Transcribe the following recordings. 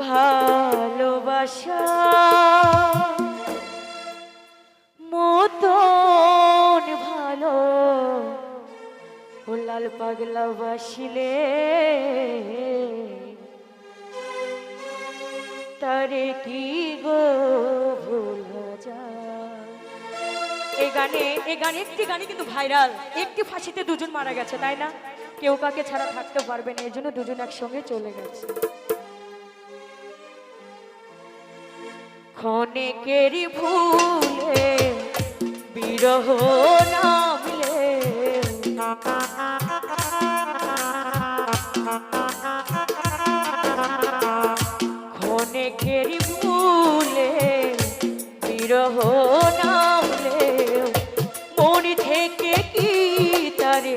ভালোবাসা মতন ভালো ও লাল পাগলা বাসিলে তারে কি গো ভোলা যায়। এই গানে একটি গানে কিন্তু ভাইরাল। একটি ফাঁসিতে দুজন মারা গেছে, তাই না? কেউ কাকে ছাড়া থাকতে পারবে না, এর জন্য দুজন একসঙ্গে চলে গেছে। ক্ষণেকেরই ভুলে বিরহ নামলে ক্ষণেকেরই ভুলে বিরহ নামলে মন থেকে কি তারে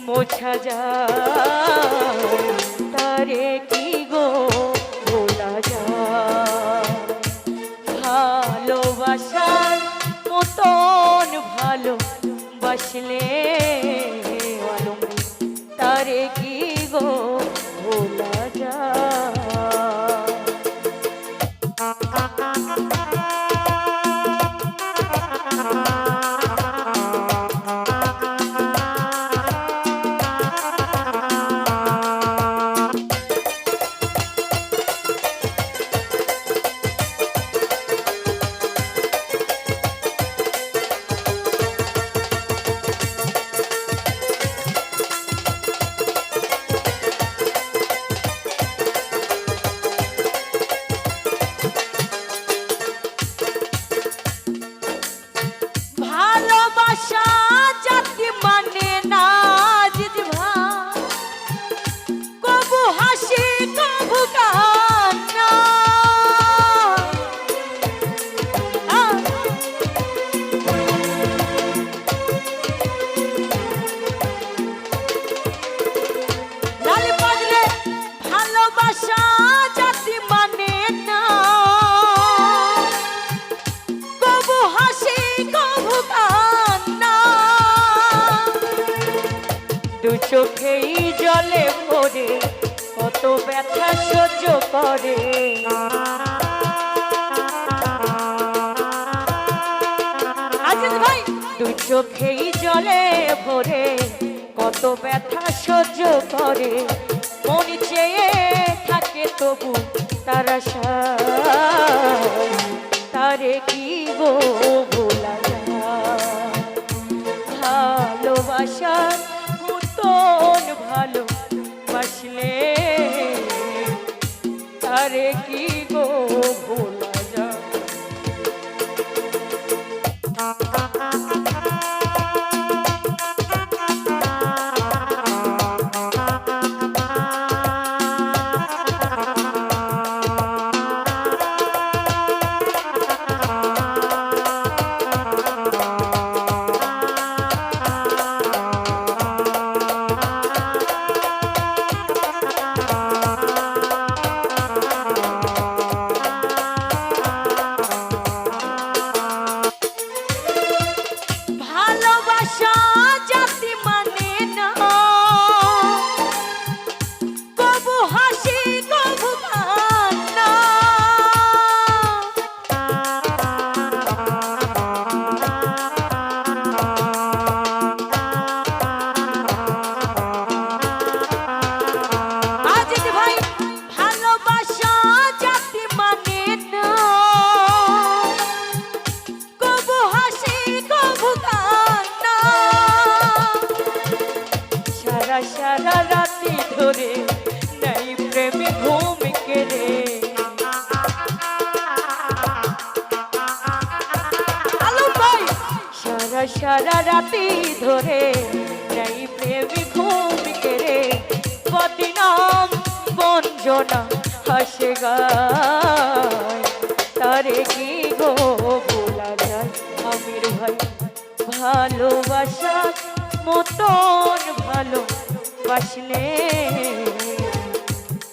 মোছা যায়, তারে কি গো ভোলা যায়। ভালোবাসার মতন ভালো বাসলে তারে কি গো ভোলা যায়। দু চোখেই জলে ভরে কত ব্যথা সহ্য করে, দু চোখেই জলে ভরে কত ব্যথা সহ্য করে। মন চেয়ে থাকে তবু তারা তারে কি গো ভোলা যায়। ভালোবাসার মতন ভালো বাসলে তারে কি গো ভোলা যায়। সারা রাতি ধরে নাই প্রেমে ঘুম কেড়ে, সারা রাতি ধরে নাই প্রেমে ঘুম কেড়ে। বদিনাম বঞ্জনা হাসে গায় তারে কি গো ভোলা যায়। আমির ভাই ভালোবাসা মতন ভালো বাসলে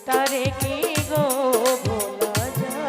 তারে কি গো ভোলা যায়।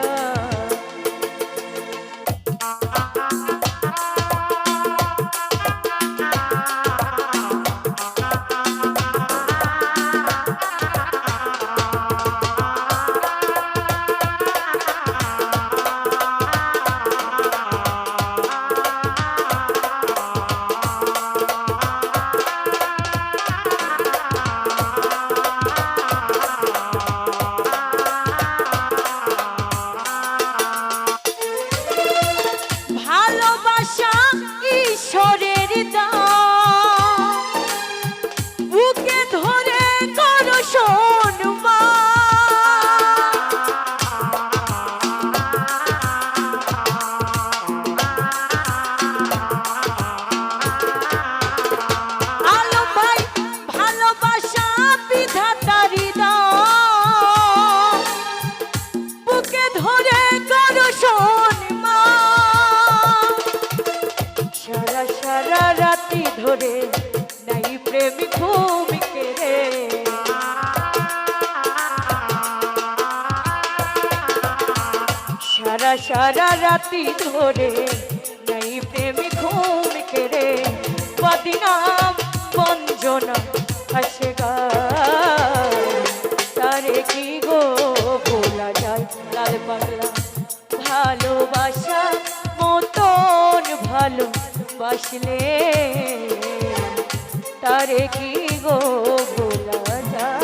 সারা সারা রাতি ধরে নাই প্রেমী ঘুম কেড়ে বদিনাম বঞ্জনা আসে তারে কি গো ভোলা যায় লাল পাগলা ভালোবাসা মতন ভালোবাসলে তারে কি গো ভোলা যায়।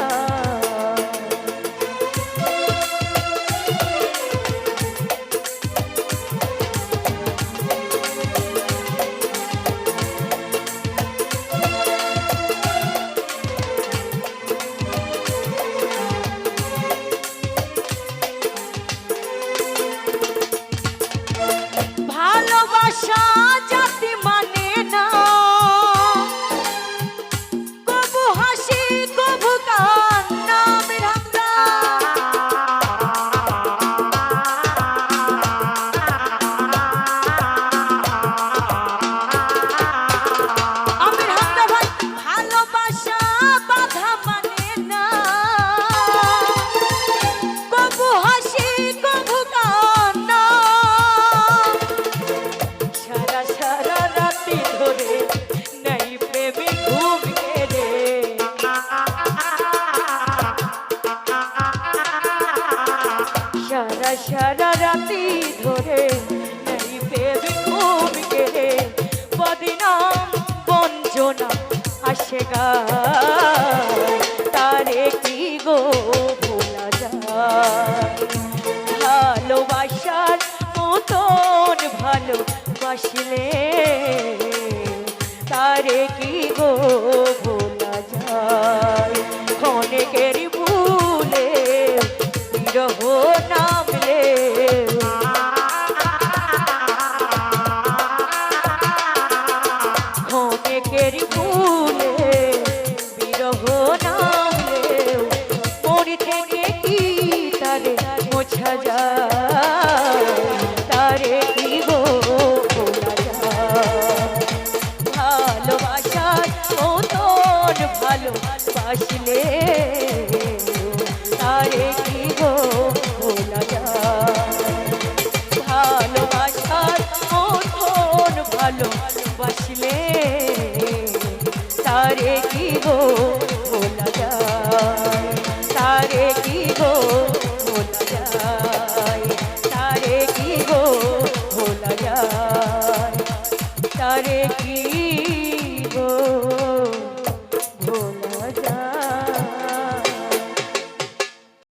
ভালোবাসা জাতি মানে না কবু হাসি কবু কান্না বিরঙ্গা আমির হামদা ভাই ভালোবাসা বাধা মানে না কবু হাসি কবু কান্না সারা সারা রাতি ধরে নাই প্রেমী ঘুম কেড়ে সারা সারা রাতি ধরে নাই প্রেমী ঘুম কেড়ে বদিনাম বঞ্জনা আসে তারে কি গো ভোলা যায় ভালোবাসার মতন ভালোবাসলে তারে কি গো ভোলা যায় অনেকের ভুলে বিরহ নামলে অনেকের ভুলে বিরহ নামলে মরি থেকে কি তারে মোছা যায় তারে কি গো ভোলা যায় ভালোবাসার মতন ভালোবাসলে তারে কি গো ভোলা যায় ভালোবাসার মতন ভালোবাসলে তারে কি গো ভোলা যায় তারে কি